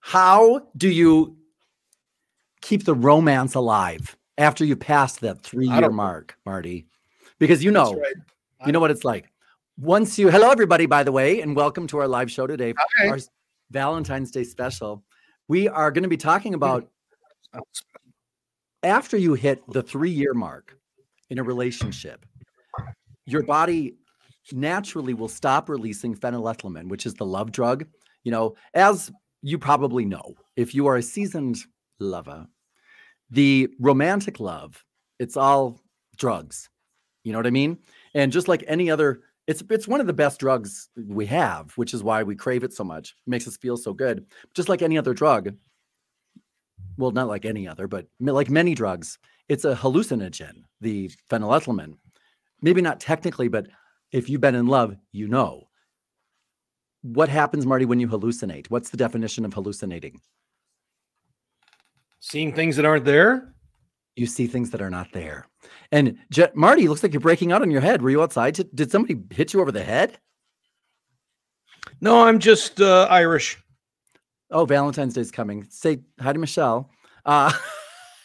How do you keep the romance alive after you pass that 3-year mark, Marty? Because you know what it's like. Once you, hello everybody, by the way, and welcome to our live show today, our Valentine's Day special. We are going to be talking about after you hit the 3-year mark in a relationship, your body naturally will stop releasing phenylethylamine, which is the love drug. You know, as you probably know, if you are a seasoned lover, the romantic love, it's all drugs. You know what I mean? And just like any other, it's one of the best drugs we have, which is why we crave it so much. It makes us feel so good. Just like any other drug, well, not like any other, but like many drugs, it's a hallucinogen, the phenylethylamine. Maybe not technically, but if you've been in love, you know. What happens, Marty, when you hallucinate? What's the definition of hallucinating? Seeing things that aren't there. You see things that are not there. And Marty, looks like you're breaking out on your head. Were you outside? Did somebody hit you over the head? No, I'm just Irish. Oh, Valentine's Day's coming. Say hi to Michelle.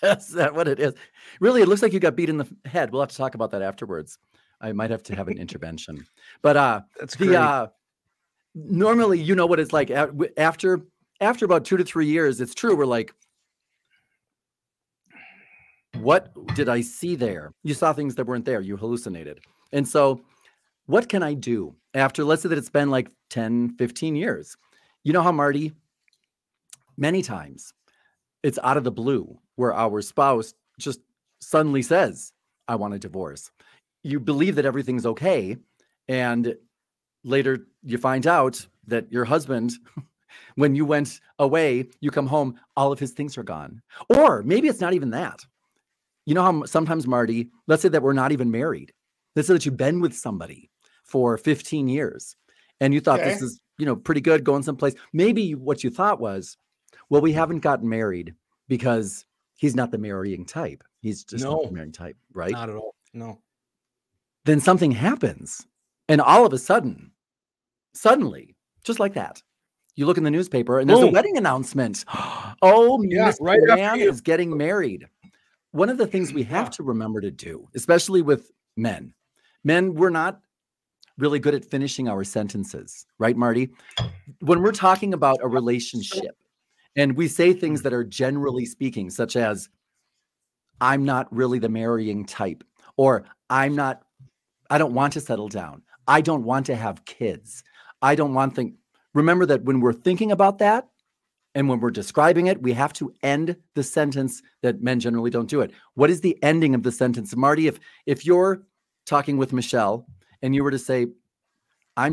Is that what it is? Really, it looks like you got beat in the head. We'll have to talk about that afterwards. I might have to have an intervention. But that's great. Normally, you know what it's like after about 2 to 3 years. It's true. We're like, what did I see there? You saw things that weren't there. You hallucinated. And so what can I do after, let's say that it's been like 10, 15 years. You know how, Marty, many times it's out of the blue where our spouse just suddenly says, I want a divorce. You believe that everything's okay. And later you find out that your husband, when you went away, you come home, all of his things are gone. Or maybe it's not even that. You know how sometimes, Marty, let's say that we're not even married. Let's say that you've been with somebody for 15 years and you thought this is, pretty good, going someplace. Maybe what you thought was, well, we haven't gotten married because he's not the marrying type. He's just not the marrying type, right? Not at all. No. Then something happens. And all of a sudden, suddenly, just like that, you look in the newspaper and there's a wedding announcement. Oh, yeah, Mr. Man is getting married. One of the things we have to remember to do, especially with men, we're not really good at finishing our sentences, right, Marty? When we're talking about a relationship and we say things that are generally speaking, such as, I'm not really the marrying type, or I don't want to settle down. I don't want to have kids. I don't want things. Remember that when we're thinking about that, and when we're describing it, we have to end the sentence that men generally don't do it. What is the ending of the sentence? Marty, if you're talking with Michelle and you were to say, I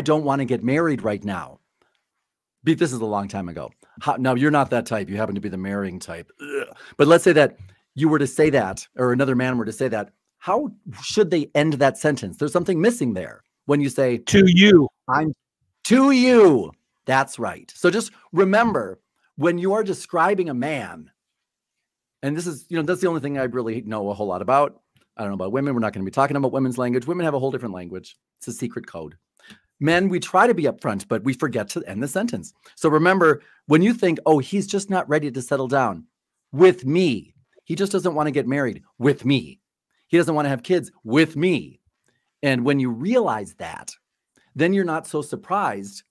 don't want to get married right now. This is a long time ago. Now, you're not that type. You happen to be the marrying type. Ugh. But let's say that you were to say that, or another man were to say that. How should they end that sentence? There's something missing there. When you say, to you, I'm to you. That's right. So just remember, when you are describing a man, and this is, that's the only thing I really know a whole lot about. I don't know about women. We're not going to be talking about women's language. Women have a whole different language. It's a secret code. Men, we try to be upfront, but we forget to end the sentence. So remember, when you think, oh, he's just not ready to settle down with me. He just doesn't want to get married with me. He doesn't want to have kids with me. And when you realize that, then you're not so surprised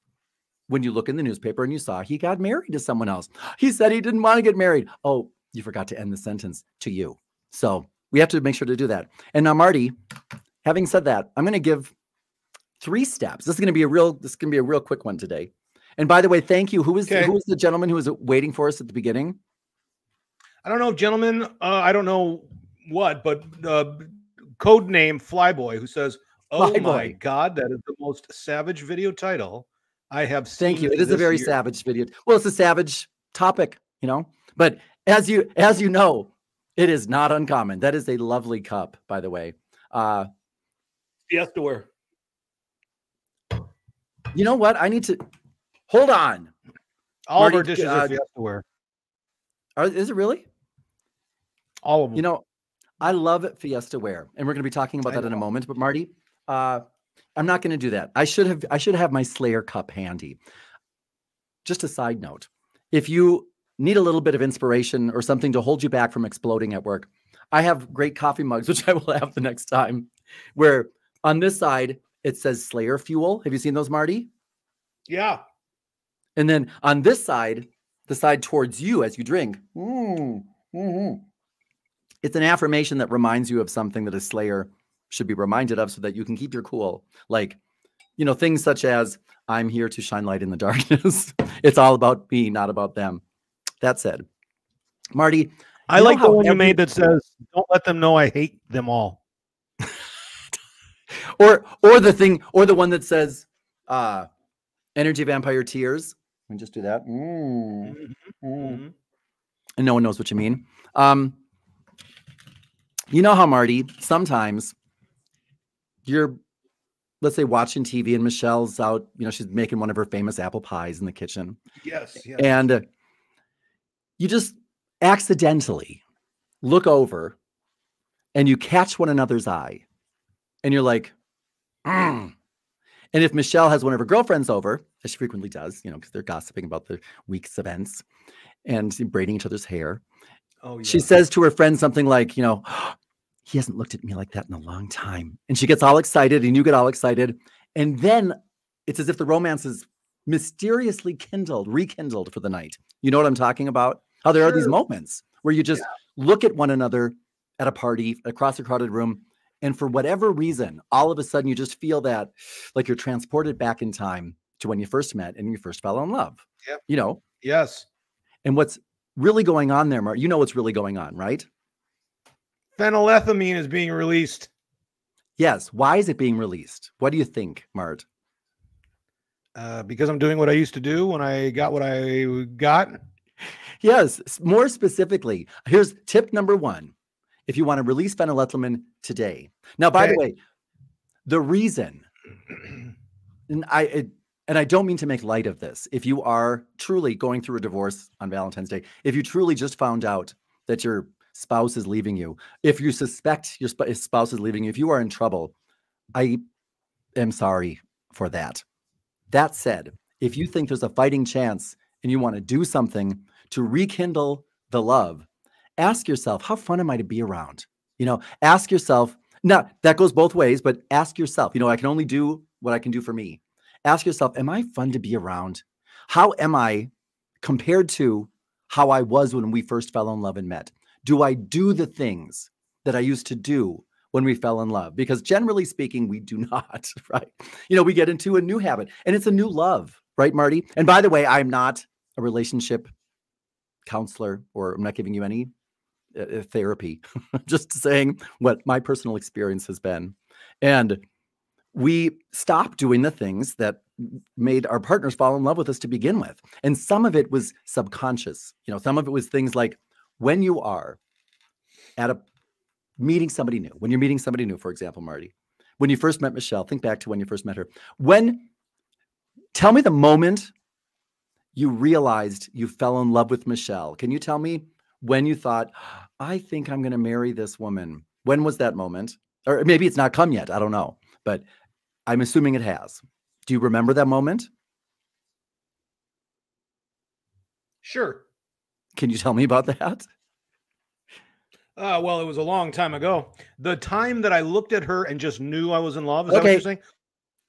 when you look in the newspaper and you saw he got married to someone else. He said he didn't want to get married. Oh, you forgot to end the sentence to you. So we have to make sure to do that. And now, Marty, having said that, I'm going to give 3 steps. This is going to be a real quick one today. And by the way, thank you. Who was the gentleman who was waiting for us at the beginning? I don't know, gentlemen. I don't know what, but code name Flyboy, who says, "Oh my God, that is the most savage video title I have seen." Thank you. It is a very savage video. Well, it's a savage topic, But as you know, it is not uncommon. That is a lovely cup, by the way. Fiesta ware. You know what? I need to hold on. All of our dishes are Fiesta ware. Is it really? All of them. I love Fiesta ware, and we're going to be talking about that in a moment. But Marty, I'm not going to do that. I should have my Slayer cup handy. just a side note, if you need a little bit of inspiration or something to hold you back from exploding at work, I have great coffee mugs, which I will have the next time, where on this side, it says Slayer Fuel. Have you seen those, Marty? Yeah. And then on this side, the side towards you as you drink, it's an affirmation that reminds you of something that a Slayer should be reminded of so that you can keep your cool. Like, you know, things such as, I'm here to shine light in the darkness. It's all about me, not about them. That said, Marty, I like the one you made that says, don't let them know I hate them all. or the thing, or the one that says, energy vampire tears. Let me just do that. And no one knows what you mean. You know how, Marty, sometimes you're, let's say, watching TV and Michelle's out, you know, she's making one of her famous apple pies in the kitchen. Yes. And you just accidentally look over and you catch one another's eye and you're like, And if Michelle has one of her girlfriends over, as she frequently does, you know, because they're gossiping about the week's events and braiding each other's hair. Oh, yeah. She says to her friend something like, you know, he hasn't looked at me like that in a long time. And she gets all excited and you get all excited. And then it's as if the romance is mysteriously rekindled for the night. You know what I'm talking about? How there are these moments where you just look at one another at a party across a crowded room. And for whatever reason, all of a sudden you just feel that like you're transported back in time to when you first met and you first fell in love. Yeah. You know? Yes. And what's really going on there, Mart, you know what's really going on, right? Phenylethylamine is being released. Yes. Why is it being released? What do you think, Mart? Because I'm doing what I used to do when I got what I got. Yes. More specifically, here's tip number 1. If you want to release phenylethylamine today. Now, by the way, the reason, and I don't mean to make light of this, if you are truly going through a divorce on Valentine's Day, if you truly just found out that your spouse is leaving you, if you suspect your spouse is leaving you, if you are in trouble, I am sorry for that. That said, if you think there's a fighting chance and you want to do something to rekindle the love, ask yourself, how fun am I to be around? You know, ask yourself, now that goes both ways, but ask yourself, you know, I can only do what I can do for me. Ask yourself, am I fun to be around? How am I compared to how I was when we first fell in love and met? Do I do the things that I used to do when we fell in love? Because generally speaking, we do not, right? You know, we get into a new habit and it's a new love, right, Marty? And by the way, I'm not a relationship counselor, or I'm not giving you any therapy, just saying what my personal experience has been. And we stopped doing the things that made our partners fall in love with us to begin with. And some of it was subconscious. You know, some of it was things like when you are at meeting somebody new, when you're meeting somebody new, for example, Marty, when you first met Michelle, think back to when you first met her. Tell me the moment you realized you fell in love with Michelle. Can you tell me when you thought, I think I'm going to marry this woman? When was that moment? Or maybe it's not come yet. I don't know, but I'm assuming it has. Do you remember that moment? Sure. Can you tell me about that? Well, it was a long time ago. The time that I looked at her and just knew I was in love. Is that what you're saying?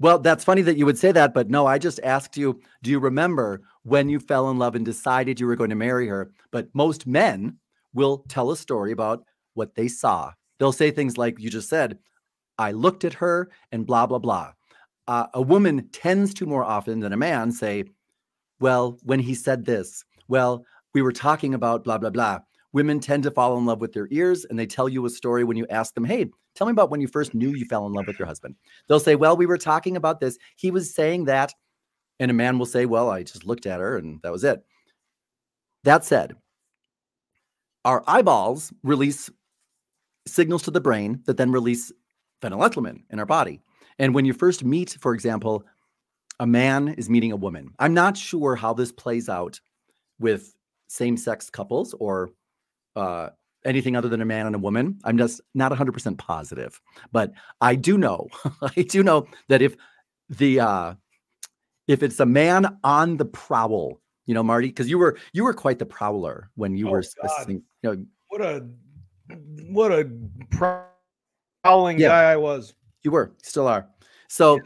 Well, that's funny that you would say that, but no, I just asked you, do you remember when you fell in love and decided you were going to marry her? But most men will tell a story about what they saw. They'll say things like you just said, I looked at her and blah, blah, blah. A woman tends to more often than a man say, well, when he said this, well, we were talking about blah, blah, blah. Women tend to fall in love with their ears and they tell you a story when you ask them, hey, tell me about when you first knew you fell in love with your husband. They'll say, well, we were talking about this. He was saying that. And a man will say, well, I just looked at her and that was it. That said, our eyeballs release signals to the brain that then release phenylethylamine in our body. And when you first meet, for example, a man is meeting a woman. I'm not sure how this plays out with same-sex couples or anything other than a man and a woman. I'm just not 100% positive, but I do know, that if it's a man on the prowl You know, Marty, because you were quite the prowler when you were God. you know, what a prowling guy I was. You were, still are. So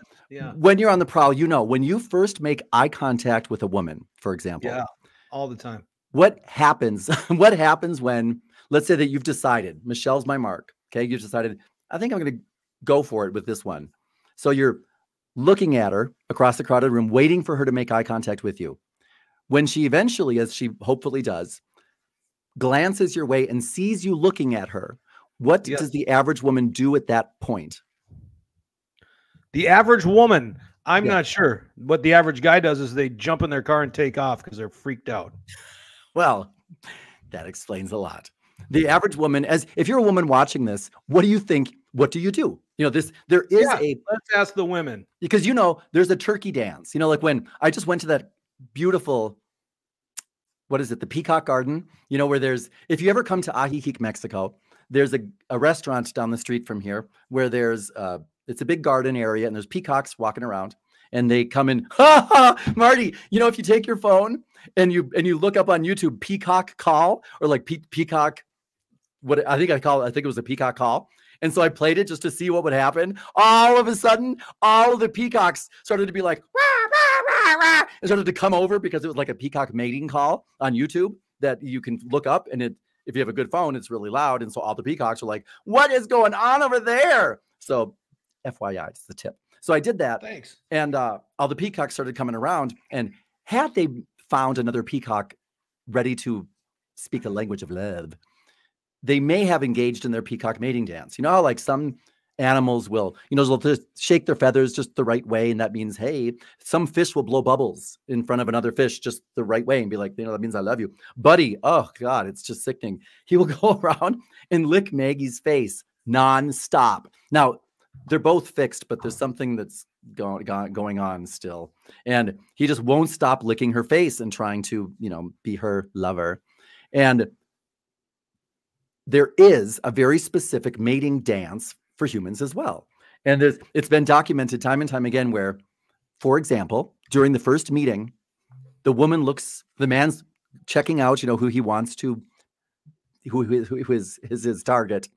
when you're on the prowl, you know, when you first make eye contact with a woman, for example, all the time. What happens? What happens when, let's say that you've decided, Michelle's my mark. Okay. You've decided, I think I'm going to go for it with this one. So you're looking at her across the crowded room, waiting for her to make eye contact with you. When she eventually, as she hopefully does, glances your way and sees you looking at her, what does the average woman do at that point? The average woman, I'm not sure. What the average guy does is they jump in their car and take off because they're freaked out. Well, that explains a lot. The average woman, as if you're a woman watching this, what do you think? What do you do? You know, there is let's ask the women. Because, you know, there's a turkey dance, you know, like when I just went to that beautiful, what is it? The Peacock Garden, you know, where if you ever come to Ajijic, Mexico, there's a restaurant down the street from here where it's a big garden area and there's peacocks walking around and they come in, Marty, you know, if you take your phone and you look up on YouTube, peacock call or like peacock, I think it was a peacock call. And so I played it just to see what would happen. All of a sudden, all of the peacocks started to be like, rah, rah, rah, rah, and started to come over because it was like a peacock mating call on YouTube that you can look up. And if you have a good phone, it's really loud. And so all the peacocks are like, what is going on over there? So FYI, it's the tip. So I did that. Thanks. And all the peacocks started coming around. And had they found another peacock ready to speak a language of love, they may have engaged in their peacock mating dance. You know how like some animals will, you know, they'll just shake their feathers just the right way. And that means, hey, some fish will blow bubbles in front of another fish just the right way and be like, you know, that means I love you. Buddy, oh God, it's just sickening. He will go around and lick Maggie's face nonstop. Now, they're both fixed, but there's something that's going on still. And he just won't stop licking her face and trying to, you know, be her lover. And there is a very specific mating dance for humans as well. And it's been documented time and time again where, for example, during the first meeting, the man's checking out, you know, who he wants to, who is his target.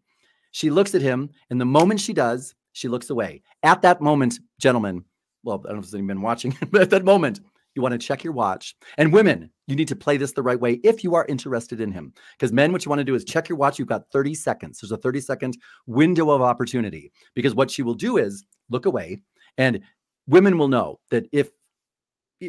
She looks at him, and the moment she does, she looks away. At that moment, gentlemen, well, I don't know if you've been watching, but at that moment, you want to check your watch. And women, you need to play this the right way if you are interested in him. Because men, what you want to do is check your watch. You've got 30 seconds. There's a 30-second window of opportunity. Because what she will do is look away. And women will know that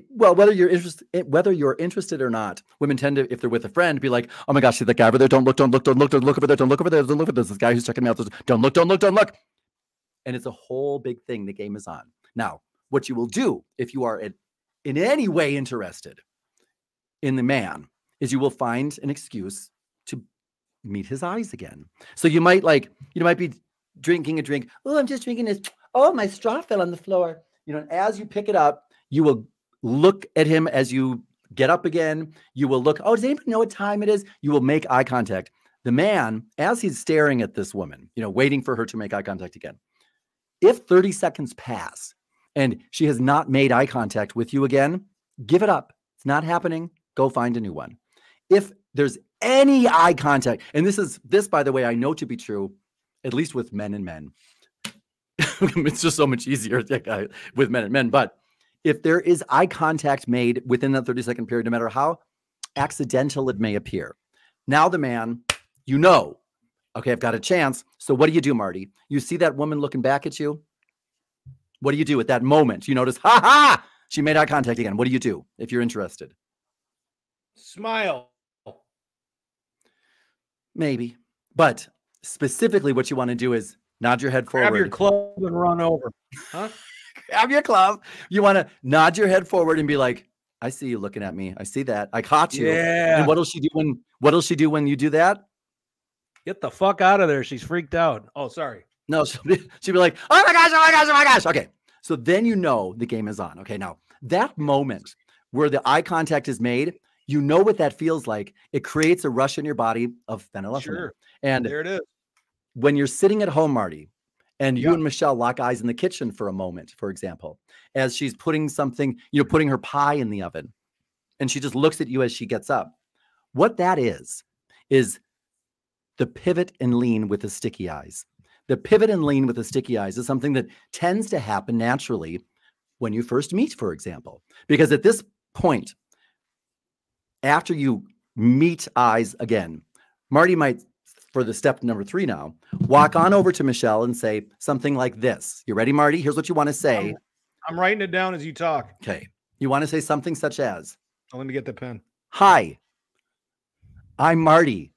whether you're interested or not, women tend to, if they're with a friend, be like, oh my gosh, see that guy over there? Don't look over there. Don't look over there. Don't look at this guy who's checking me out. Don't look. And it's a whole big thing. The game is on. Now, what you will do if you are in any way interested in the man is you will find an excuse to meet his eyes again. So you might be drinking a drink. Oh, I'm just drinking this. Oh, my straw fell on the floor. You know, as you pick it up, you will look at him as you get up again. You will look, oh, does anybody know what time it is? You will make eye contact. The man, as he's staring at this woman, you know, waiting for her to make eye contact again, if 30 seconds pass and she has not made eye contact with you again, give it up. It's not happening. Go find a new one. If there's any eye contact, and this, by the way, I know to be true, at least with men and men. It's just so much easier with men and men. But if there is eye contact made within that 30-second period, no matter how accidental it may appear, now the man, you know, okay, I've got a chance. So what do you do, Marty? You see that woman looking back at you? What do you do at that moment? You notice, she made eye contact again. What do you do if you're interested? Smile. Maybe. But specifically what you want to do is nod your head forward. Grab your club and run over. Huh? Grab your club. You want to nod your head forward and be like, I see you looking at me. I see that. I caught you. Yeah. And what'll she do when you do that? Get the fuck out of there. She's freaked out. Oh, sorry. No, she'll be like, oh my gosh, oh my gosh, oh my gosh. Okay. So then you know the game is on. Okay. Now that moment where the eye contact is made, you know what that feels like. It creates a rush in your body of phenylethylamine. Sure. And there it is. When you're sitting at home, Marty, and you and Michelle lock eyes in the kitchen for a moment, for example, as she's putting something, you know, putting her pie in the oven, and she just looks at you as she gets up. What that is the pivot and lean with the sticky eyes. The pivot and lean with the sticky eyes is something that tends to happen naturally when you first meet, for example, because at this point, after you meet eyes again, Marty might, for the step number 3 now, walk on over to Michelle and say something like this. You ready, Marty? Here's what you want to say. I'm writing it down as you talk. Okay. You want to say something such as, oh, let me get the pen. Hi, I'm Marty.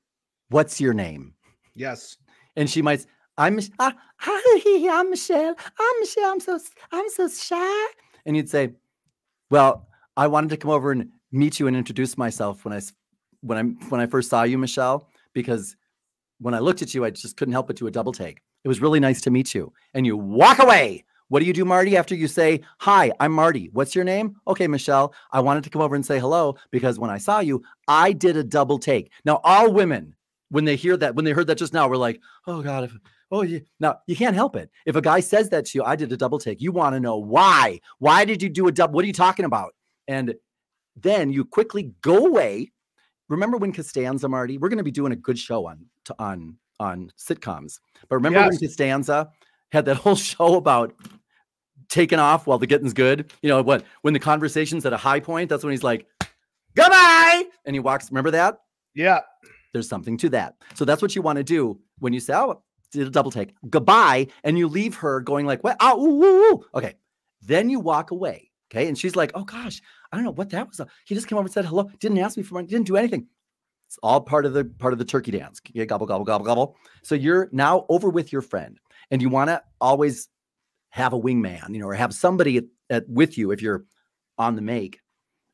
What's your name? Yes. And she might, hi, I'm Michelle. I'm so shy. And you'd say, well, I wanted to come over and meet you and introduce myself when I first saw you, Michelle, because when I looked at you, I just couldn't help but do a double take. It was really nice to meet you. And you walk away. What do you do, Marty, after you say, hi, I'm Marty. What's your name? Okay, Michelle, I wanted to come over and say hello because when I saw you, I did a double take. Now, all women, when they heard that just now, we're like, oh God, now you can't help it. If a guy says that to you, I did a double take. You want to know why? Why did you do a double? What are you talking about? And then you quickly go away. Remember when Costanza, Marty, we're going to be doing a good show on sitcoms, but remember when Costanza had that whole show about taking off while the getting's good? You know what? When the conversation's at a high point, that's when he's like, goodbye. And he walks. Remember that? Yeah. There's something to that. So that's what you want to do when you say, oh, did a double take, goodbye. And you leave her going like, what? Oh, ooh, ooh, ooh. Okay. Then you walk away. Okay. And she's like, oh gosh, I don't know what that was. He just came over and said hello. Didn't ask me for money. Didn't do anything. It's all part of the turkey dance. Yeah, gobble, gobble, gobble, gobble. So you're now over with your friend and you want to always have a wingman, or have somebody with you if you're on the make,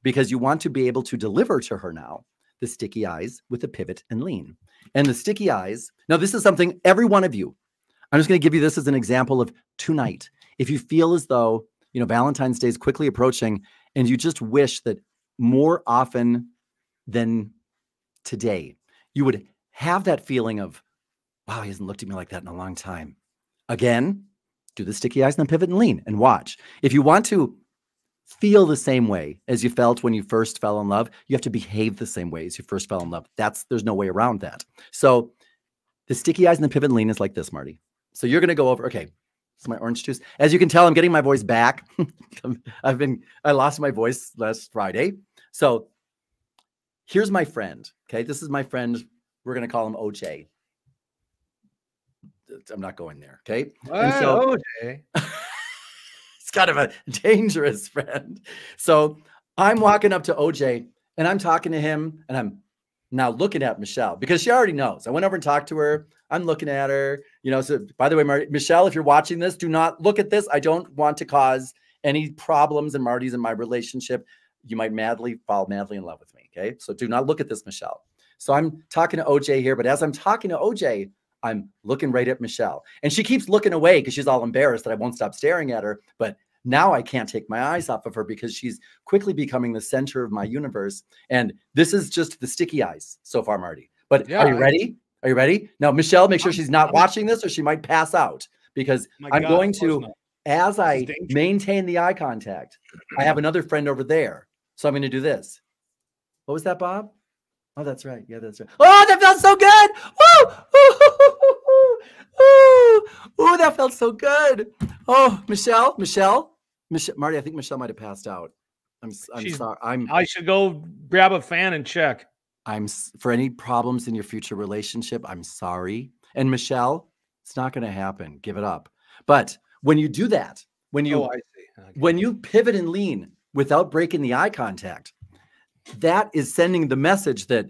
because you want to be able to deliver to her now the sticky eyes with the pivot and lean. And the sticky eyes, now this is something every one of you, I'm just going to give you this as an example of tonight. If you feel as though, Valentine's Day is quickly approaching and you just wish that more often than today, you would have that feeling of, wow, he hasn't looked at me like that in a long time. Again, do the sticky eyes and the pivot and lean and watch. If you want to feel the same way as you felt when you first fell in love, you have to behave the same way as you first fell in love. There's no way around that. So the sticky eyes and the pivot and lean is like this, Marty. So you're going to go over, okay, this is my orange juice. As you can tell, I'm getting my voice back. I lost my voice last Friday. So here's my friend. Okay. This is my friend. We're going to call him OJ. I'm not going there. Okay. And so OJ. It's kind of a dangerous friend. So I'm walking up to OJ and I'm talking to him and I'm now looking at Michelle because she already knows. I went over and talked to her. I'm looking at her, so by the way, Michelle, if you're watching this, do not look at this. I don't want to cause any problems in Marty's and my relationship. You might fall madly in love with me. Okay. So do not look at this, Michelle. So I'm talking to OJ here, but as I'm talking to OJ, I'm looking right at Michelle and she keeps looking away because she's all embarrassed that I won't stop staring at her. But now I can't take my eyes off of her because she's quickly becoming the center of my universe. And this is just the sticky eyes so far, Marty. But yeah, are you ready? Are you ready? Now, Michelle, make sure she's not watching this or she might pass out because I'm going to, as I maintain the eye contact, I have another friend over there. So I'm going to do this. What was that, Bob? Oh, that's right. Yeah, that's right. Oh, that felt so good. Woo! Ooh, that felt so good. Oh, Michelle, Marty, I think Michelle might have passed out. I'm sorry. I should go grab a fan and check. For any problems in your future relationship, I'm sorry. And Michelle, it's not going to happen. Give it up. But when you do that, when you pivot and lean without breaking the eye contact, that is sending the message that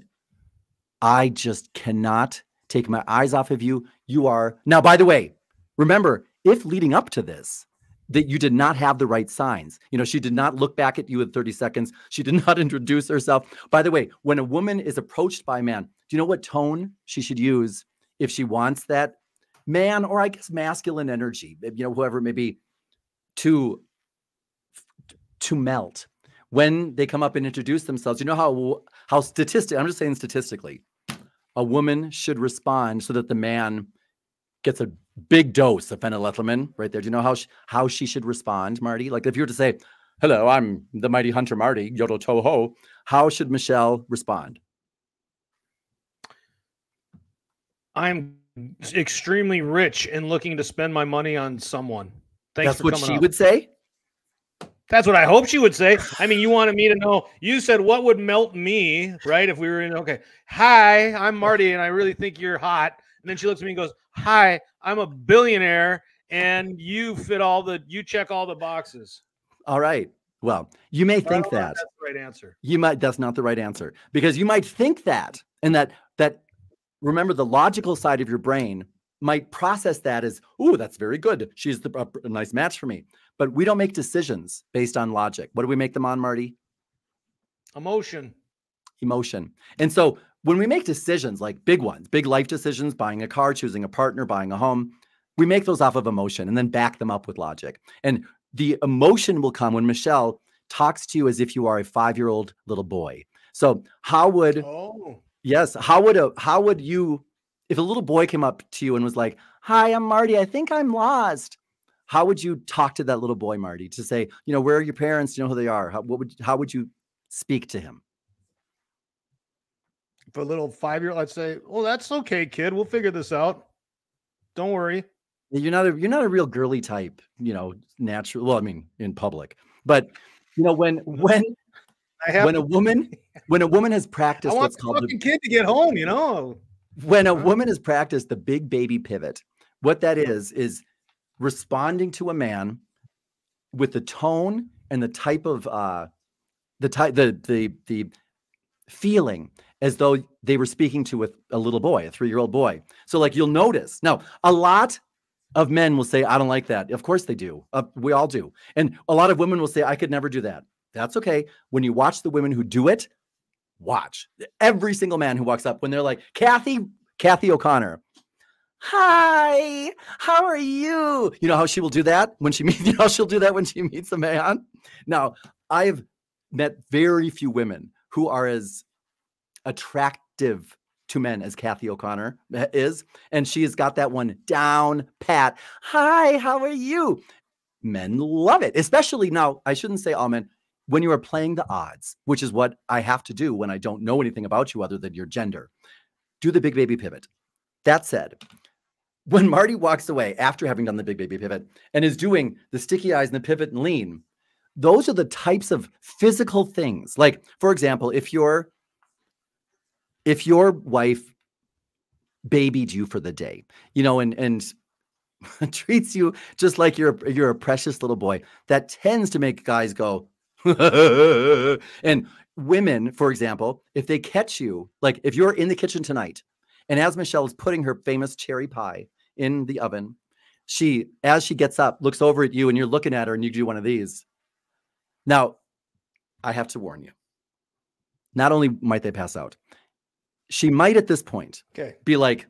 I just cannot take my eyes off of you. You are now, by the way, remember, if leading up to this, that you did not have the right signs. She did not look back at you in 30 seconds. She did not introduce herself. By the way, when a woman is approached by a man, do you know what tone she should use if she wants that man, or I guess masculine energy, whoever it may be, to melt when they come up and introduce themselves? You know how I'm just saying statistically, a woman should respond so that the man gets a big dose of phenylethylamine right there. Do you know how she should respond, Marty? Like if you were to say, hello, I'm the mighty hunter Marty, yodel toho. How should Michelle respond? I'm extremely rich and looking to spend my money on someone. Thanks That's for what coming she up. would say. That's what I hope she would say. I mean, you wanted me to know. You said what would melt me, right? If we were in, okay. Hi, I'm Marty, and I really think you're hot. And then she looks at me and goes, hi, I'm a billionaire, and you check all the boxes. All right. Well, you may think that. That's the right answer. That's not the right answer, because you might think that, and that remember, the logical side of your brain might process that as, ooh, that's very good. She's a nice match for me. But we don't make decisions based on logic. What do we make them on, Marty? Emotion. And so when we make decisions, like big ones, big life decisions, buying a car, choosing a partner, buying a home, we make those off of emotion and then back them up with logic. And the emotion will come when Michelle talks to you as if you are a 5-year-old little boy. So how would you, if a little boy came up to you and was like, hi, I'm Marty, I think I'm lost. How would you talk to that little boy, Marty, to say, where are your parents? Do you know who they are? How would you speak to him? For a little 5-year-old, I'd say, "Oh, that's okay, kid. We'll figure this out. Don't worry." You're not a real girly type, natural. Well, I mean, in public, but when a woman has practiced what's called the kid to get home, When a woman has practiced the big baby pivot, what that is responding to a man with the tone and the type of the feeling as though they were speaking to a little boy, a 3-year-old boy. So like, you'll notice now, a lot of men will say, I don't like that. Of course they do. We all do. And a lot of women will say, I could never do that. That's okay. When you watch the women who do it, watch every single man who walks up when they're like, Kathy O'Connor, hi, how are you? You know how she will do that when she meets, she'll do that when she meets a man. Now, I've met very few women who are as attractive to men as Kathy O'Connor is. And she has got that one down pat. Hi, how are you? Men love it, especially now. I shouldn't say all men. When you are playing the odds, which is what I have to do when I don't know anything about you other than your gender, do the big baby pivot. That said, when Marty walks away after having done the big baby pivot and is doing the sticky eyes and the pivot and lean, those are the types of physical things. Like, for example, if your wife babied you for the day, and treats you just like you're a precious little boy, that tends to make guys go, and women, for example, if they catch you, like if you're in the kitchen tonight, and as Michelle is putting her famous cherry pie in the oven, as she gets up, looks over at you, and you're looking at her, and you do one of these. Now, I have to warn you, not only might they pass out, she might at this point be like,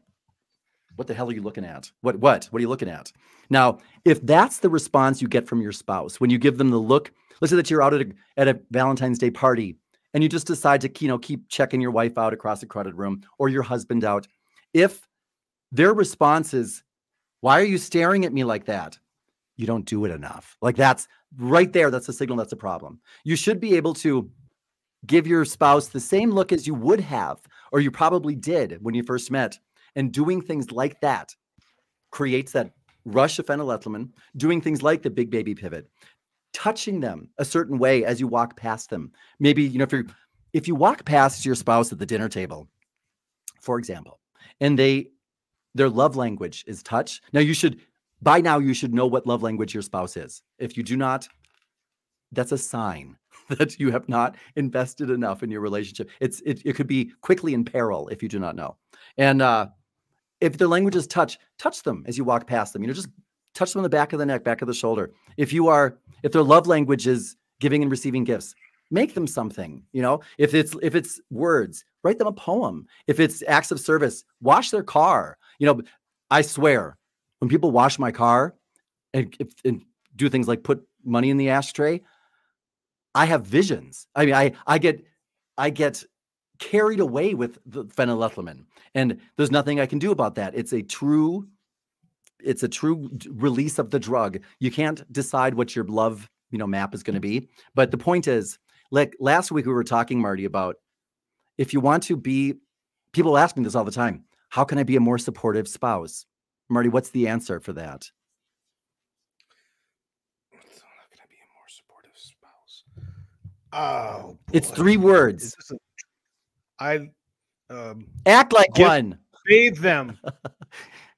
what the hell are you looking at? What are you looking at? Now, if that's the response you get from your spouse, when you give them the look, let's say that you're out at a Valentine's Day party and you just decide to, keep checking your wife out across a crowded room or your husband out. If their response is, why are you staring at me like that? You don't do it enough. Like, that's right there. That's a signal. That's a problem. You should be able to give your spouse the same look as you would have, or you probably did when you first met. And doing things like that creates that rush of phenylethylamine, doing things like the big baby pivot, touching them a certain way as you walk past them. Maybe, if you walk past your spouse at the dinner table, for example, and their love language is touch. Now, by now you should know what love language your spouse is. If you do not, that's a sign that you have not invested enough in your relationship. It could be quickly in peril if you do not know. And if their language is touch them as you walk past them. Just touch them on the back of the neck, back of the shoulder. If their love language is giving and receiving gifts, make them something. If it's words, write them a poem. If it's acts of service, wash their car. I swear, when people wash my car and do things like put money in the ashtray, I have visions. I mean, I get carried away with the phenylethylamine, and there's nothing I can do about that. It's a true release of the drug. You can't decide what your love map is going to be. But the point is, like last week we were talking, Marty, about if you want to be, people ask me this all the time, how can I be a more supportive spouse? Marty, what's the answer for that? How can I be a more supportive spouse? Oh, boy. It's 3 words. Act like one. Bathe them.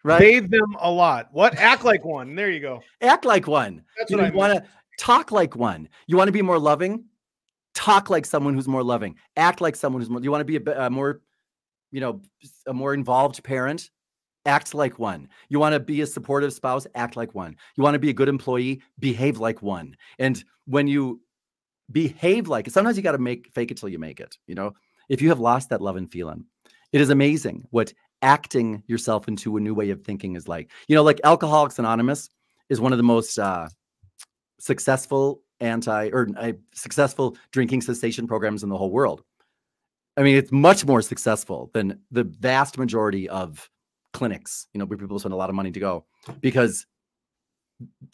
Right? Bathe them a lot. What? Act like one. There you go. Act like one. That's what I want to talk like one. You want to be more loving? Talk like someone who's more loving. Act like someone who's more. You want to be a more, a more involved parent? Act like one. You want to be a supportive spouse? Act like one. You want to be a good employee? Behave like one. And when you behave like it, sometimes you got to fake it till you make it. If you have lost that love and feeling, it is amazing what acting yourself into a new way of thinking is like. Like Alcoholics Anonymous is one of the most successful successful drinking cessation programs in the whole world. I mean, it's much more successful than the vast majority of clinics, where people spend a lot of money to go, because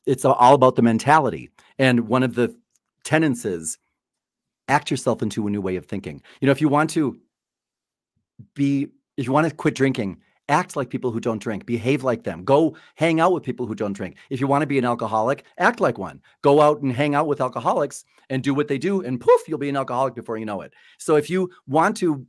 it's all about the mentality. And one of the tenets is act yourself into a new way of thinking. If you want to quit drinking, act like people who don't drink, behave like them, go hang out with people who don't drink. If you want to be an alcoholic, act like one, go out and hang out with alcoholics and do what they do, and poof, you'll be an alcoholic before you know it. So if you want to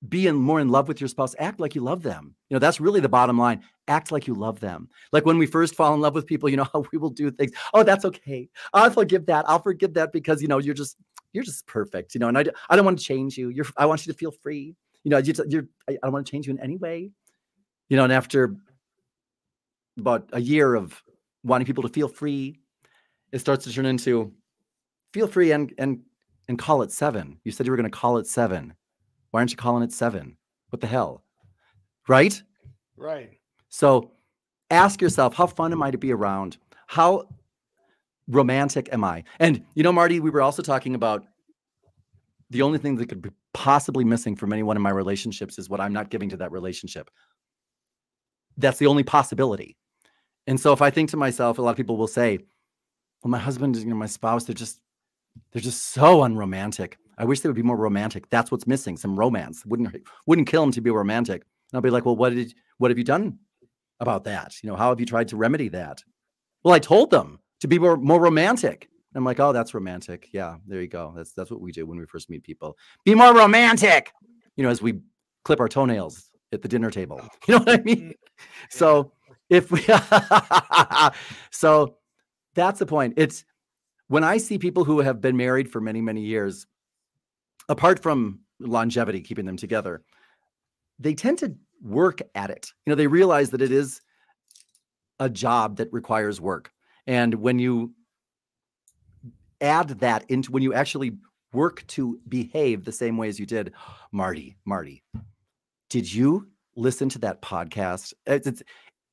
be more in love with your spouse, act like you love them. That's really the bottom line. Act like you love them. Like when we first fall in love with people, how we will do things. Oh, that's okay. I'll forgive that. I'll forgive that because, you're just perfect, and I don't want to change you. I want you to feel free. I don't want to change you in any way. And after about a year of wanting people to feel free, it starts to turn into feel free and call it 7. You said you were going to call it 7. Why aren't you calling it 7? What the hell? Right? Right. So ask yourself, how fun am I to be around? How romantic am I? And, Marty, we were also talking about the only thing that could be possibly missing from any one of my relationships is what I'm not giving to that relationship. That's the only possibility. And so if I think to myself, a lot of people will say, well, my husband, my spouse, they're just so unromantic. I wish they would be more romantic. That's what's missing, some romance. Wouldn't kill them to be romantic. And I'll be like, well, what have you done about that? How have you tried to remedy that? Well, I told them to be more romantic. I'm like, oh, that's romantic. Yeah, there you go. That's what we do when we first meet people. Be more romantic, as we clip our toenails at the dinner table. You know what I mean? So so that's the point. It's when I see people who have been married for many, many years, apart from longevity, keeping them together, they tend to work at it. They realize that it is a job that requires work. And when you add that into, when you actually work to behave the same way as you did, Marty, did you listen to that podcast?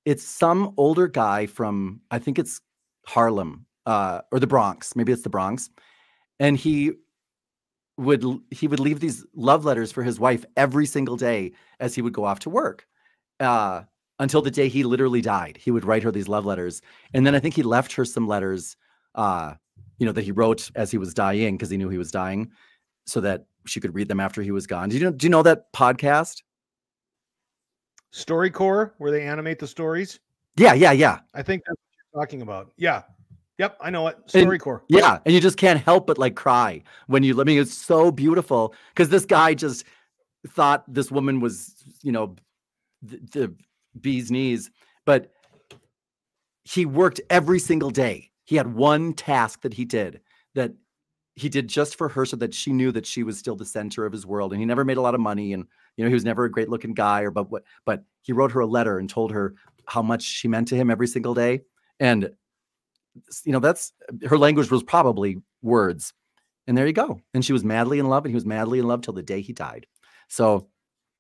It's some older guy from, I think it's Harlem, or the Bronx. Maybe it's the Bronx. And he would leave these love letters for his wife every single day as he would go off to work, until the day he literally died. He would write her these love letters. And then I think he left her some letters, that he wrote as he was dying, because he knew he was dying, so that she could read them after he was gone. Do you know that podcast? StoryCorps, where they animate the stories? Yeah. I think that's what you're talking about. Yeah. Yep, I know it. StoryCorps. Yeah, and you just can't help but cry when you. I mean, it's so beautiful because this guy just thought this woman was, the bee's knees, but he worked every single day. He had one task that he did just for her, so that she knew that she was still the center of his world. And he never made a lot of money, and he was never a great looking guy, but he wrote her a letter and told her how much she meant to him every single day. And that's her language was probably words. And there you go. And she was madly in love, and he was madly in love till the day he died. So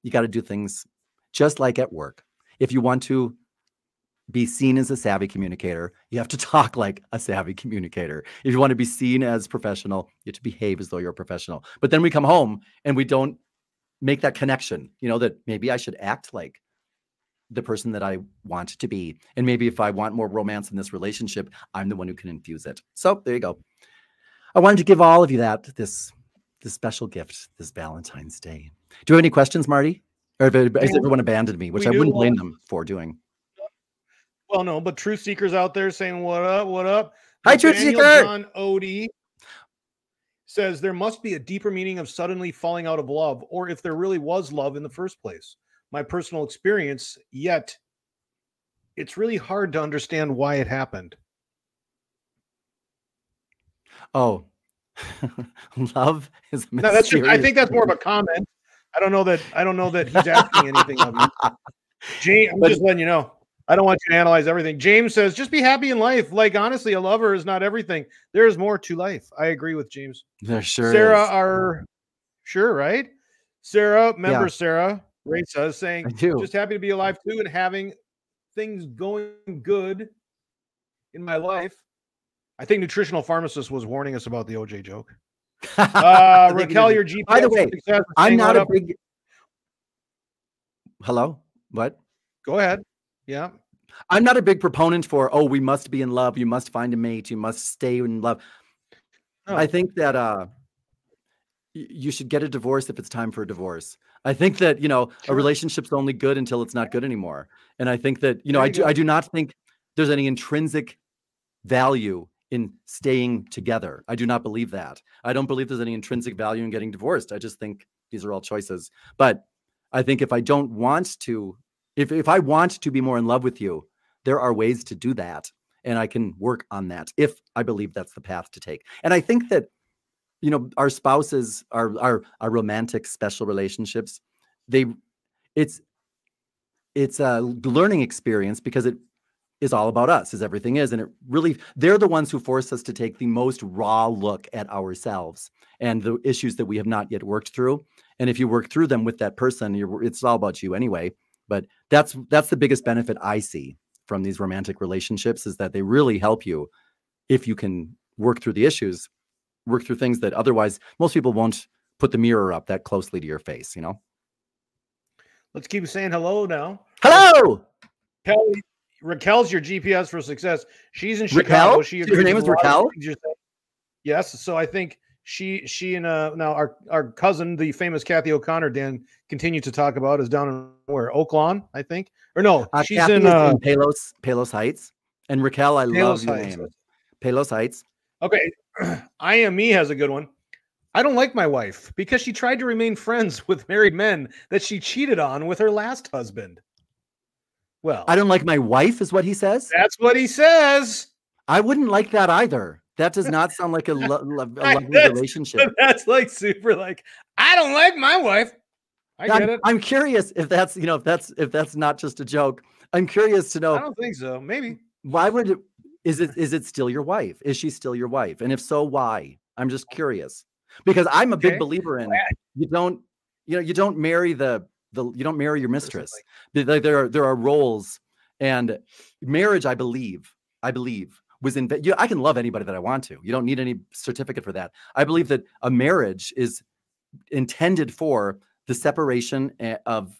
you got to do things just like at work. If you want to be seen as a savvy communicator, you have to talk like a savvy communicator. If you want to be seen as professional, you have to behave as though you're a professional. But then we come home and we don't make that connection, that maybe I should act like the person that I want to be. And maybe if I want more romance in this relationship, I'm the one who can infuse it. So there you go. I wanted to give all of you this special gift this Valentine's Day. Do you have any questions, Marty? Or has everyone abandoned me, which I wouldn't blame them for doing. Well, no, but truth seekers out there saying, what up, what up? Hi, truth seeker! John Odie says there must be a deeper meaning of suddenly falling out of love, or if there really was love in the first place. My personal experience, yet it's really hard to understand why it happened. Oh, love is no, that's just, I think that's more of a comment. I don't know that he's asking anything of you. James, I'm just letting you know. I don't want you to analyze everything. James says, just be happy in life. Like, honestly, a lover is not everything. There is more to life. I agree with James. There sure Sarah is. Sure, right? Sarah, Sarah rates us saying, just happy to be alive too and having things going good in my life. I think nutritional pharmacist was warning us about the OJ joke. Raquel, your GPS. By the way, I'm not a big. Hello? What? Go ahead. Yeah. I'm not a big proponent for, oh, we must be in love. You must find a mate. You must stay in love. No. I think that you should get a divorce if it's time for a divorce. I think that, a relationship's only good until it's not good anymore. And I think that, I do not think there's any intrinsic value in staying together. I do not believe that. I don't believe there's any intrinsic value in getting divorced. I just think these are all choices. But I think if I don't want to, if I want to be more in love with you, there are ways to do that. And I can work on that if I believe that's the path to take. And I think that, our spouses, our romantic special relationships, it's a learning experience because it is all about us, as everything is. And it really, they're the ones who force us to take the most raw look at ourselves and the issues that we have not yet worked through. And if you work through them with that person, it's all about you anyway. But that's the biggest benefit I see from these romantic relationships, is that they really help you if you can work through the issues, work through things that otherwise most people won't put the mirror up that closely to your face, Let's keep saying hello now. Hello! Raquel's your GPS for success. She's in Chicago. Her name is Raquel? Yes. So I think she and now our cousin, the famous Kathy O'Connor, Dan continued to talk about, is down in where? Oaklawn, I think. Or no, she's Kathy in Palos Heights. And Raquel, I love your name. Palos Heights. Okay. I Am Me has a good one. I don't like my wife because she tried to remain friends with married men that she cheated on with her last husband. Well, I don't like my wife is what he says. That's what he says. I wouldn't like that either. That does not sound like a lovely relationship. That's like super like, I don't like my wife. I get it. I'm curious if that's, if that's not just a joke. I'm curious to know. I don't think so. Maybe. Why would it, is it still your wife? Is she still your wife? And if so, why? I'm just curious, because I'm a big believer in you don't marry you don't marry your mistress. There are roles, and marriage, I believe was I can love anybody that I want to. You don't need any certificate for that. I believe that a marriage is intended for the separation of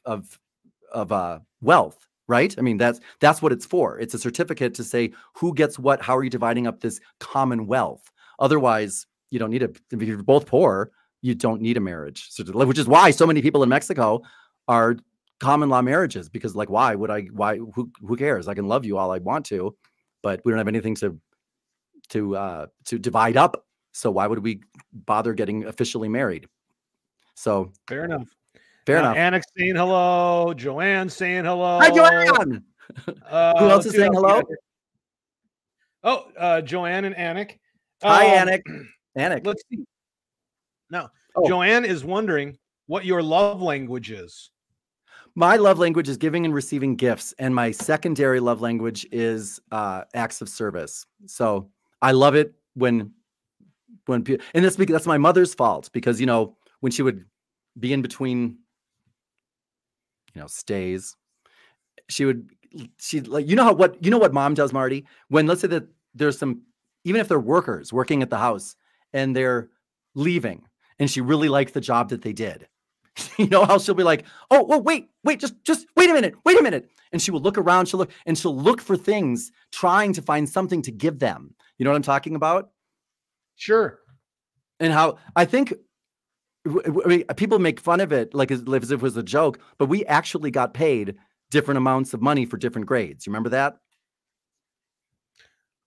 wealth, right? I mean, that's what it's for. It's a certificate to say who gets what, how are you dividing up this common wealth? Otherwise, you don't need if you're both poor, you don't need a marriage. So, which is why so many people in Mexico are common law marriages, because why who cares? I can love you all I want to, but we don't have anything to divide up. So why would we bother getting officially married? So fair enough. Fair enough. Anik saying hello. Joanne saying hello. Hi, Joanne. Who else is saying hello? Joanne and Anik. Hi, Anik. Anik. Let's see. Now, Joanne is wondering what your love language is. My love language is giving and receiving gifts, and my secondary love language is acts of service. So I love it when and that's my mother's fault, because when she would be in between stays, she'd like, what mom does, Marty, when let's say that there's some, even if they're workers working at the house and they're leaving and she really liked the job that they did, You know how she'll be like, oh, wait, just wait a minute. And she will look around, she'll look for things, trying to find something to give them. You know what I'm talking about? Sure. And how I think people make fun of it like as if it was a joke, but we actually got paid different amounts of money for different grades. You remember that?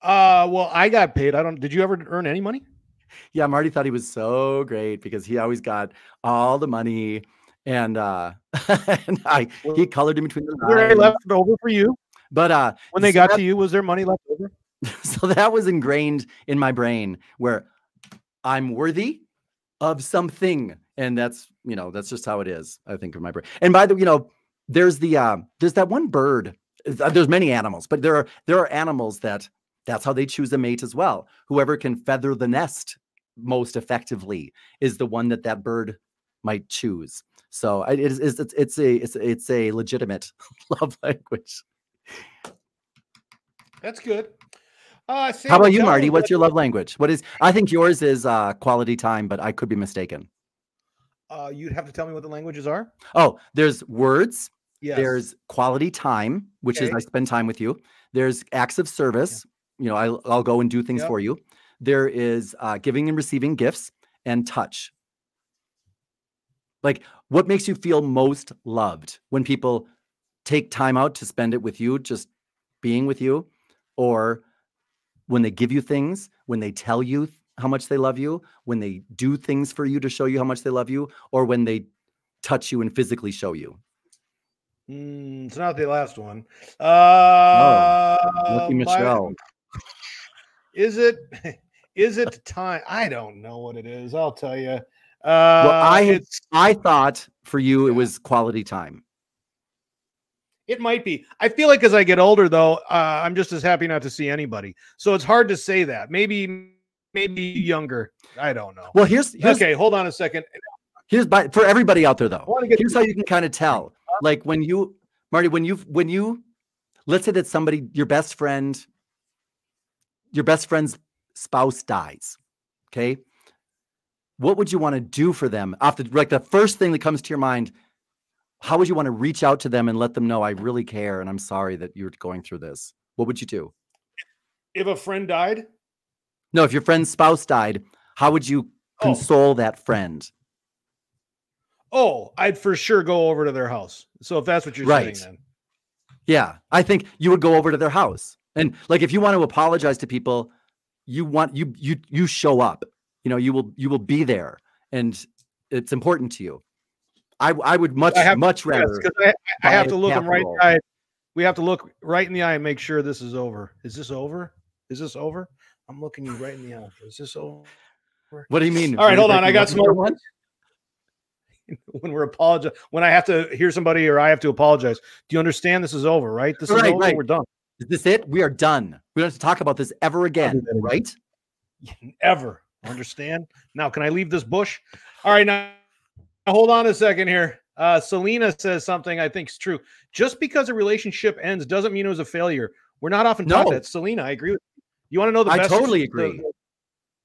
Well, I got paid. Did you ever earn any money? Yeah, Marty thought he was so great because he always got all the money, and he colored in between the lines. Was there left over for you? But when they got to you, was there money left over? So that was ingrained in my brain where I'm worthy of something, and that's just how it is. I think of my brain. And by the way, there's that one bird. There's many animals, but there are animals that's how they choose a mate as well. Whoever can feather the nest most effectively is the one that bird might choose. So it's a legitimate love language. That's good. How about you, Marty? What's your love language? I think yours is quality time, but I could be mistaken. You'd have to tell me what the languages are. Oh, there's words. Yes. There's quality time, which is I spend time with you. There's acts of service. Yeah. I'll go and do things for you. There is giving and receiving gifts, and touch. Like, what makes you feel most loved? When people take time out to spend it with you, just being with you, or when they give you things, when they tell you how much they love you, when they do things for you to show you how much they love you, or when they touch you and physically show you? It's not the last one. Lucky Michelle. Is it time? I don't know what it is. I'll tell you. Well, I thought for you it was quality time. It might be. I feel like as I get older, though, I'm just as happy not to see anybody. So it's hard to say that. Maybe younger. I don't know. Well, here's okay. Hold on a second. For everybody out there, though. Here's how you can kind of tell. Like Marty, when you, let's say that somebody, your best friend's spouse dies. Okay. What would you want to do for them? Like the first thing that comes to your mind, how would you want to reach out to them and let them know I really care and I'm sorry that you're going through this? What would you do? If a friend died? No, if your friend's spouse died, how would you console that friend? Oh, I'd for sure go over to their house. So if that's what you're saying, then. Yeah, I think you would go over to their house. And like, if you want to apologize to people, you show up, you will be there, and it's important to you. I would much rather. Yes, I have to look them right in the eye. We have to look right in the eye and make sure this is over. Is this over? Is this over? I'm looking you right in the eye. Is this over? What do you mean? All right, hold on. I got some more ones. When I have to hear somebody or I have to apologize. Do you understand this is over, right? This is over. Right. We're done. Is this it? We are done. We don't have to talk about this ever again, right? Ever. Understand? Now, can I leave this bush? All right, now hold on a second here. Selena says something I think is true. Just because a relationship ends doesn't mean it was a failure. We're not often taught that. Selena, I agree with you. You want to know the best? I totally agree.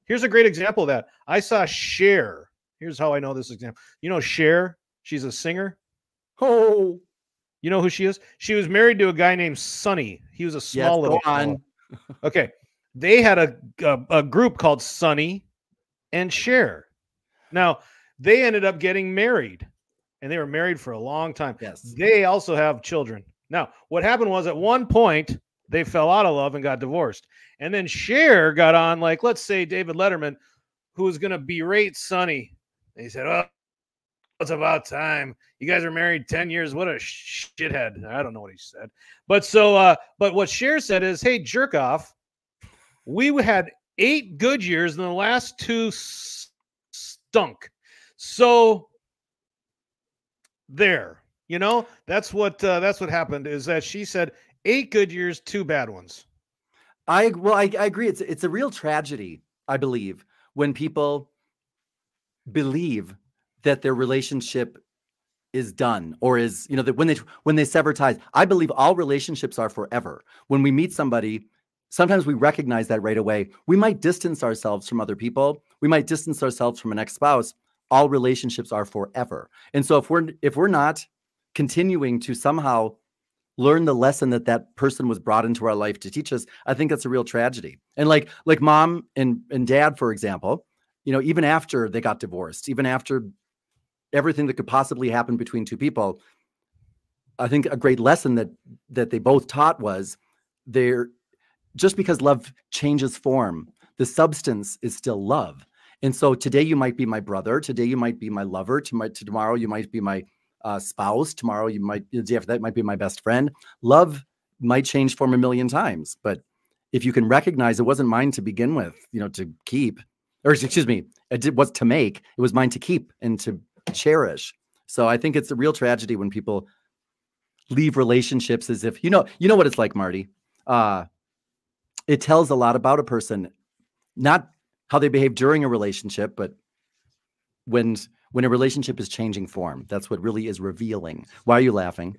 Here's a great example of that. I saw Cher. Here's how I know this example. You know Cher? She's a singer. Oh. You know who she is? She was married to a guy named Sonny. He was a small little fellow. Okay. They had a group called Sonny and Cher. Now, they ended up getting married, and they were married for a long time. Yes. They also have children. Now, what happened was at one point, they fell out of love and got divorced. And then Cher got on, like, let's say David Letterman, who was going to berate Sonny. And he said, oh, it's about time. You guys are married 10 years. What a shithead. I don't know what he said. But but what Cher said is, hey, jerk off. We had 8 good years and the last 2 stunk. So there, that's what happened, is that she said 8 good years, 2 bad ones. I agree. It's a real tragedy, I believe, when people believe that their relationship is done, or is, that when they sever ties. I believe all relationships are forever. When we meet somebody, sometimes we recognize that right away. We might distance ourselves from other people. We might distance ourselves from an ex-spouse. all relationships are forever. And so if we're not continuing to somehow learn the lesson that that person was brought into our life to teach us, I think that's a real tragedy. And like mom and dad, for example, you know, even after they got divorced, even after everything that could possibly happen between two people, I think a great lesson that they both taught was just because love changes form, the substance is still love. And so today you might be my brother, today you might be my lover, tomorrow you might be my spouse, tomorrow the day after that might be my best friend. Love might change form a million times, but if you can recognize it wasn't mine to begin with, you know, to keep, or excuse me, it was to make, it was mine to keep and to cherish. So I think it's a real tragedy when people leave relationships as if, you know what it's like, Marty. It tells a lot about a person, not how they behave during a relationship, but when a relationship is changing form. That's what really is revealing. Why are you laughing?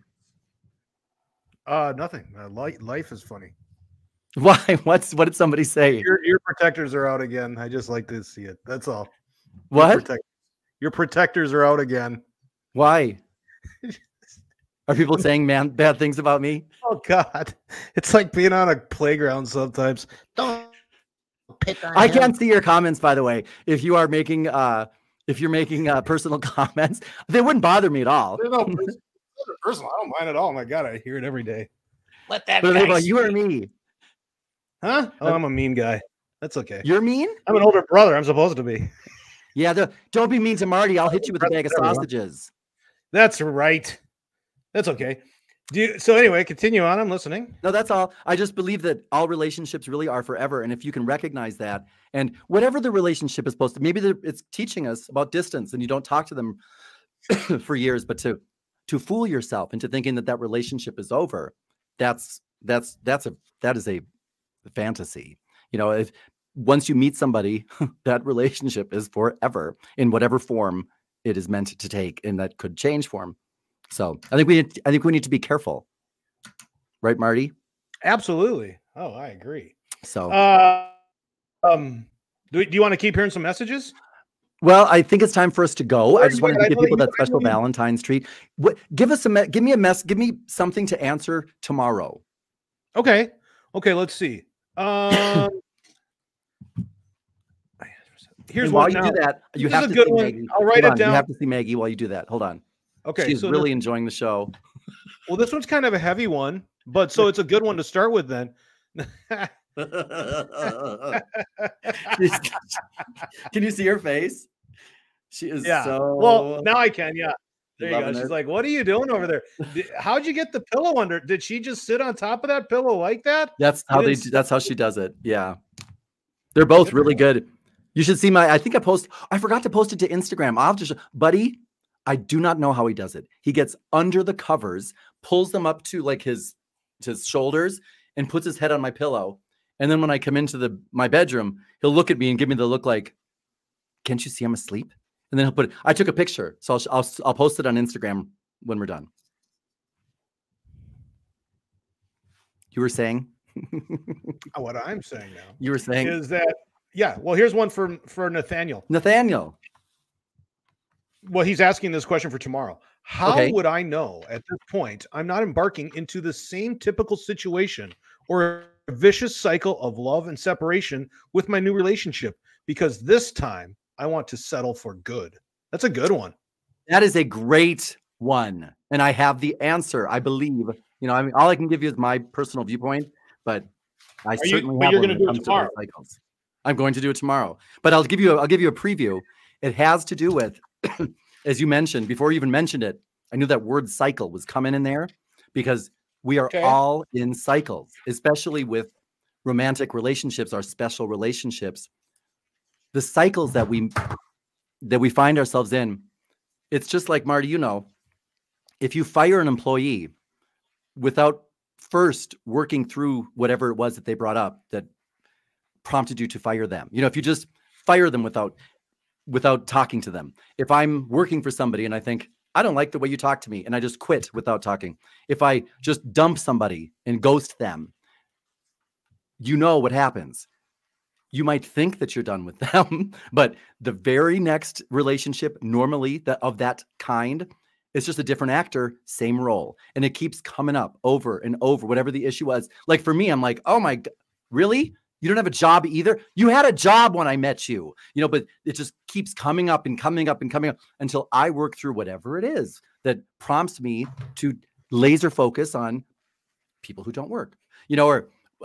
Nothing. Life is funny. Why? What did somebody say? Your protectors are out again. I just like to see it. That's all. What? Your protectors are out again. Why? Are people saying bad things about me? Oh God. It's like being on a playground sometimes. Don't pick on I him. can't see your comments, by the way. If you are making personal comments, they wouldn't bother me at all. There's no personal. I don't mind at all. My God, I hear it every day. Let that But guy they about speak. you or me? Huh? Oh, I'm a mean guy. That's okay. You're mean? I'm an older brother. I'm supposed to be. Yeah, don't be mean to Marty. I'll hit you with a bag of sausages. That's right. That's okay. So anyway, continue on. I'm listening. No, that's all. I just believe that all relationships really are forever. And if you can recognize that, and whatever the relationship is supposed to, maybe it's teaching us about distance and you don't talk to them for years, but to fool yourself into thinking that relationship is over, that is a fantasy. You know, if once you meet somebody, that relationship is forever in whatever form it is meant to take, and that could change form. So I think we need to be careful, right, Marty? Absolutely. Oh, I agree. So, do you want to keep hearing some messages? well, I think it's time for us to go. I just wanted to give people that special you. Valentine's treat. Give me something to answer tomorrow. Okay. Let's see. Here's while one. You now. do that. You this have is a to good see one. Maggie. I'll write it down. You have to see Maggie while you do that. Hold on. Okay. She's really enjoying the show. Well, this one's kind of a heavy one, but so it's a good one to start with then. Can you see her face? She is so. Well, now I can. Yeah. There you go. It. She's like, "What are you doing over there? How'd you get the pillow under? Did she just sit on top of that pillow like that?" That's how she does it. Yeah. They're both really good. You should see I forgot to post it to Instagram. I'll just, buddy, I do not know how he does it. He gets under the covers, pulls them up to like his shoulders, and puts his head on my pillow. And then when I come into my bedroom, he'll look at me and give me the look like, "Can't you see I'm asleep?" And then he'll put I took a picture, so I'll post it on Instagram when we're done. You were saying? What I'm saying now. You were saying is that well, here's one for Nathaniel. Well, he's asking this question for tomorrow. How would I know at this point I'm not embarking into the same typical situation or a vicious cycle of love and separation with my new relationship? Because this time I want to settle for good. That's a good one. That is a great one. And I have the answer, I believe. You know, I mean, all I can give you is my personal viewpoint, but I certainly have. You're going to do it tomorrow. I'm going to do it tomorrow. But I'll give you a preview. It has to do with, as you mentioned, before you even mentioned it, I knew that word cycle was coming in there because we are all in cycles, especially with romantic relationships, our special relationships. The cycles that we find ourselves in, it's just like, Marty, you know, if you fire an employee without first working through whatever it was that they brought up that prompted you to fire them, you know, if you just fire them without talking to them. If I'm working for somebody and I think, I don't like the way you talk to me, and I just quit without talking. If I just dump somebody and ghost them, you know what happens. you might think that you're done with them, but the very next relationship normally of that kind, it's just a different actor, same role. And it keeps coming up over and over, whatever the issue was. Like for me, I'm like, oh my God, really? You don't have a job either? You had a job when I met you, but it just keeps coming up and coming up and coming up until I work through whatever it is that prompts me to laser focus on people who don't work,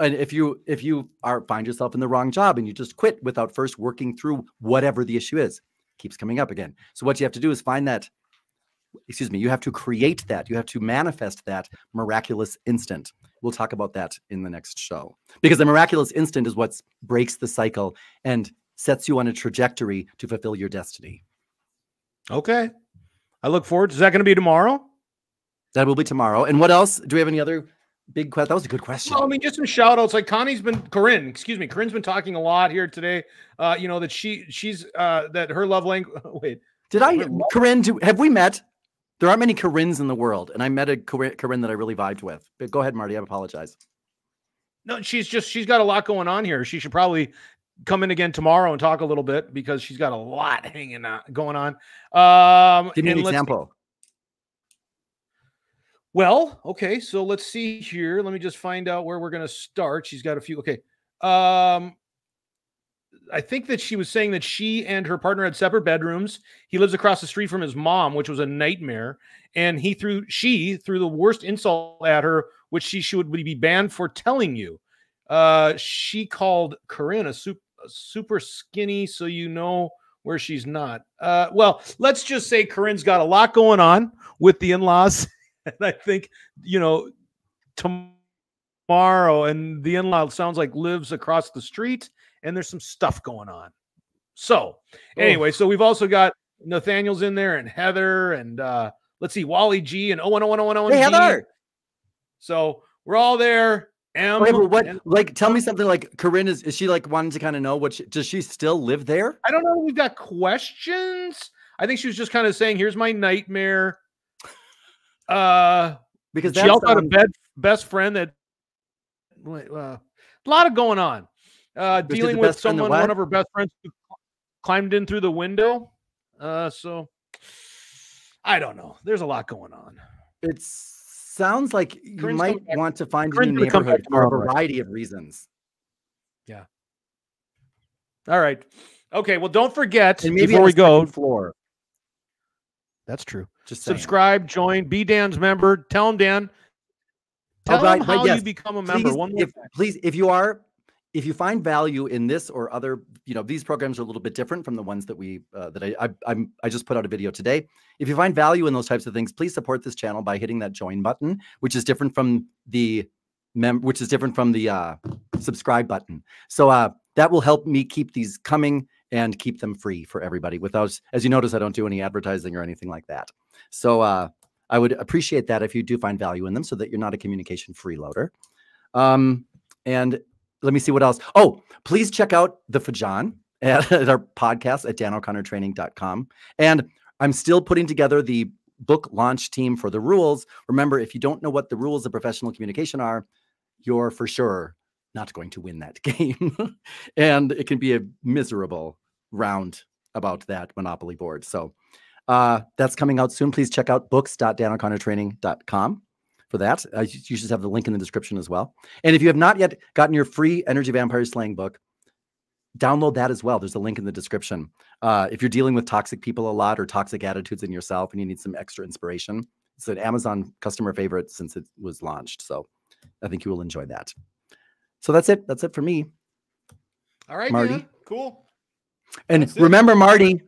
and if you find yourself in the wrong job and you just quit without first working through whatever the issue is, keeps coming up again. So what you have to do is find that, you have to create that. You have to manifest that miraculous instant. We'll talk about that in the next show, because the miraculous instant is what breaks the cycle and sets you on a trajectory to fulfill your destiny. Okay. I look forward. Is that going to be tomorrow? That will be tomorrow. And what else? Do we have any other big question? That was a good question. Well, I mean, just some shout outs. Like Corinne's been talking a lot here today. That she's that her love language. Wait, Corinne, have we met? There aren't many Corinnes in the world, and I met a Corinne that I really vibed with. But go ahead, Marty. I apologize. No, she's got a lot going on here. She should probably come in again tomorrow and talk a little bit, because she's got a lot going on. Give me an example. Well, okay, so let's see here. Let me just find out where we're going to start. She's got a few. Okay. I think that she was saying that she and her partner had separate bedrooms. He lives across the street from his mom, which was a nightmare. And she threw the worst insult at her, which she would be banned for telling you. She called Corinne a super skinny, so you know where she's not. Well, let's just say Corinne's got a lot going on with the in-laws. And I think, tomorrow, and the in-law sounds like lives across the street, and there's some stuff going on. So anyway, so we've also got Nathaniel's in there, and Heather, and let's see, Wally G, and Owen. Hey, Heather. So we're all there. Tell me something. Like Corinne, is she like wanting to kind of know does she still live there? I don't know. We've got questions. I think she was just kind of saying, here's my nightmare. Because she also had a best friend that a lot of going on. Dealing with someone, one of her best friends who climbed in through the window. So I don't know. There's a lot going on. It sounds like you might want to find a new neighborhood for a variety of reasons. Yeah. All right. Okay. Well, don't forget, before we go, floor. That's true. Just saying. Subscribe, join, be Dan's member. Tell him, Dan. Tell him how you become a member. Please, if you find value in this or other, these programs are a little bit different from the ones that I just put out a video today. If you find value in those types of things, please support this channel by hitting that join button, which is different from the subscribe button. So that will help me keep these coming and keep them free for everybody without, as you notice, I don't do any advertising or anything like that. So I would appreciate that if you do find value in them, so that you're not a communication freeloader. And let me see what else. Oh, please check out the Fajan at our podcast at danocconnortraining.com. And I'm still putting together the book launch team for the rules. Remember, if you don't know what the rules of professional communication are, you're for sure not going to win that game. And it can be a miserable round about that Monopoly board. So that's coming out soon. Please check out books.danocconnortraining.com for that. You should have the link in the description as well. And if you have not yet gotten your free Energy Vampire Slaying book, download that as well. There's a link in the description. If you're dealing with toxic people a lot or toxic attitudes in yourself and you need some extra inspiration, it's an Amazon customer favorite since it was launched. So I think you will enjoy that. So that's it. That's it for me. All right, Marty. Dan. Cool. And remember, Marty,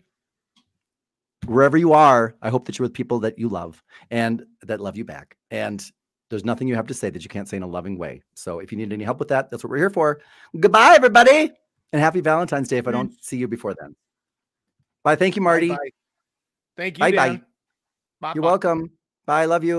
wherever you are, I hope that you're with people that you love and that love you back. And there's nothing you have to say that you can't say in a loving way. So if you need any help with that, that's what we're here for. Goodbye, everybody. And happy Valentine's Day if I don't see you before then. Bye. Thank you, Marty. Bye. Thank you, bye, Dan. bye. You're welcome. Bye. Love you.